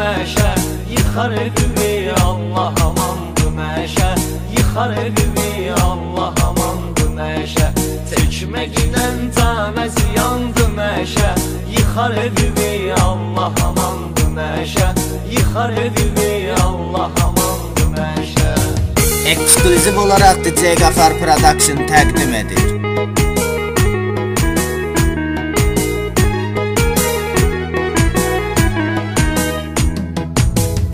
meşə, yıxar evimi Allah amandı meşə, yıxar evimi Allah amandı meşə, çəkməklə təməz yandı meşə, yıxar evimi Allah amandı meşə, yıxar evimi Allah amandı meşə. Ekskluziv olaraq DJ Qafar Production təqdim edir.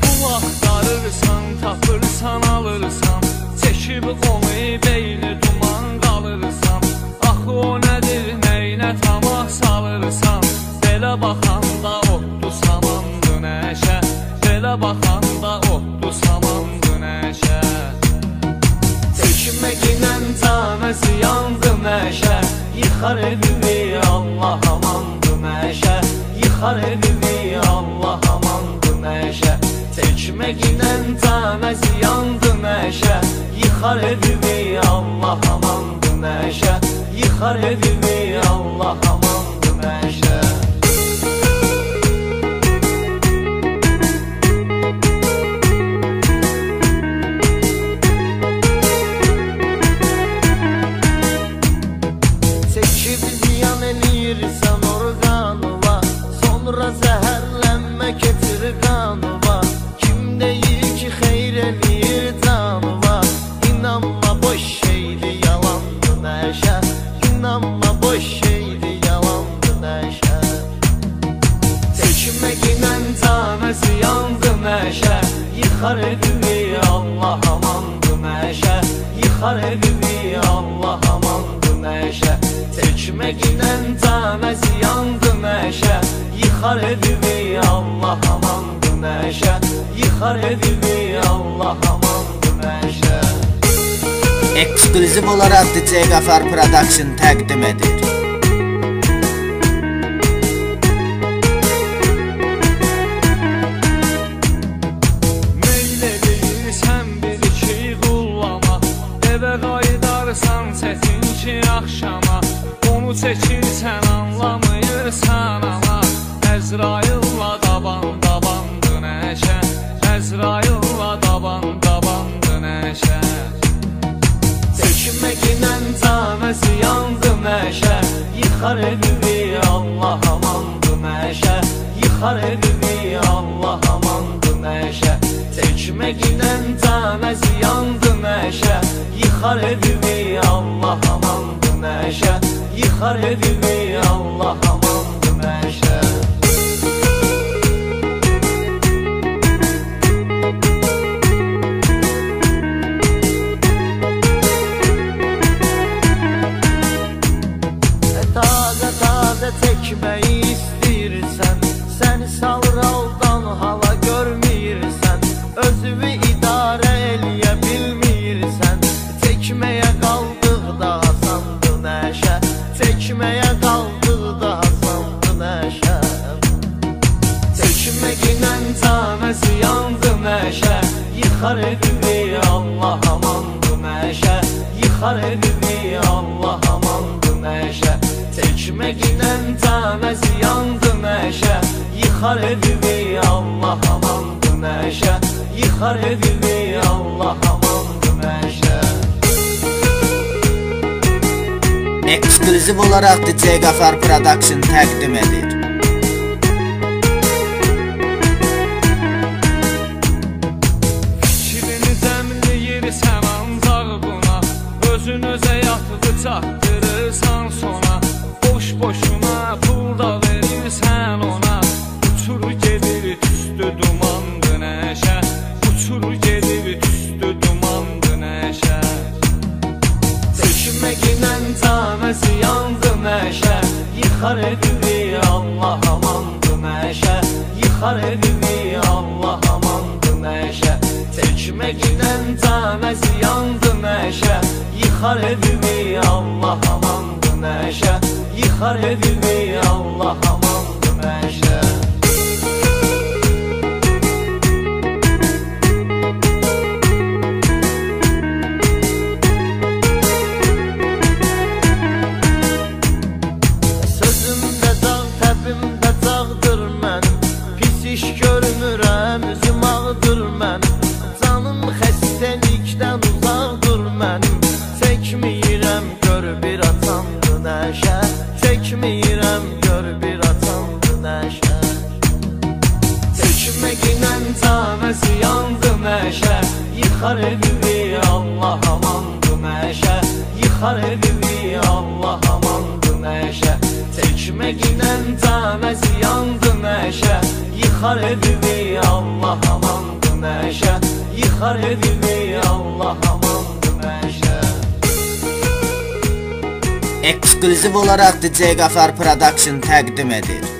Pul axtarırsan, tapırsan, alırsan, çəkib qonub eyni duman qalırsan. Axı o nədir, nəyinə tamah salırsan, belə baxanda otdu samandı nəşə, belə baxanda otdu samandı nəşə. Çəkməklə təməz yandı meşə, yıxar evimi Allah amandı meşə, yıxar evimi Allah amandı meşə, çəkməklə təməz yandı meşə, yıxar evimi Allah amandı meşə, yıxar evimi Allah amandı meşə. Çəkib ziyan eləyirsən orqanıva, sonra zəhərlənmə keçir qanıva. Kim deyir ki xeyr eləyir canıva, inanma boş şeydi yalandı nəşə, inanma boş şeydi yalandı nəşə. Çəkməklə təməz yandı meşə, yıxar evimi Allah amandı meşə, yıxar evimi Allah amandı meşə, çəkməklə təməz yandı meşə, yıxar evimi Allah amandı meşə, yıxar evimi Allah amandı meşə. Ekskluziv olaraq DJ Qafar Production təqdim edir. Meyl edirsən bir iki qullama, evə qayıdarsan çətin ki axşama, onu çəkirsən anlamıyırsan ama, Əzrail'la daban-dabandı nəşə, Əzrail'la daban-dabandı nəşə. Çəkməklə təməz yandı meşə, yıxar evimi Allah amandı meşə, yıxar evimi Allah amandı meşə, çəkməklə təməz yandı meşə, yıxar evimi Allah amandı meşə, yıxar evimi Allah amandı meşə. Taze çəkməyi istəyirsən, səni salır aldan hala görməyirsən, özünü idarə eləyə bilmirsən, çəkməyə qaldıqda asandı nəşə, çəkməyə qaldıqda asandı nəşə. Çəkməklə təməz yandı meşə, yıxar evimi Allah amandı meşə, yıxar evimi Allah amandı meşə, çəkməklə təməz yandı meşə, yıxar evimi Allah amandı meşə, yıxar evimi Allah amandı meşə. Ekskluziv olaraq DJ Qafar Production təqdim edir. Fikrini dəmləyirsən ancaq buna, özün özə yatdı çatdırırsan sona, boş-boşuna pul da verirsən ona, uçur gedir tüstü dumandı nəşə, uçur gedir tüstü dumandı nəşə. Çəkməklə təməz yandı meşə, yıxar evimi Allah amandı meşə, yıxar evimi Allah amandı meşə, çəkməklə təməz yandı meşə, yıxar evimi Allah amandı meşə, yıxar evimi Allah amandı meşə. Sözümdə dağ, təbimdə dağdır mənim, pis iş görmürəm. yıxar evi Allah amandı məşə Çəkməklə təməz yandı məşə Yıxar evi Allah amandı məşə Yıxar evi Allah amandı məşə Ekskluziv olaraq DJ Qafar Production təqdim edir.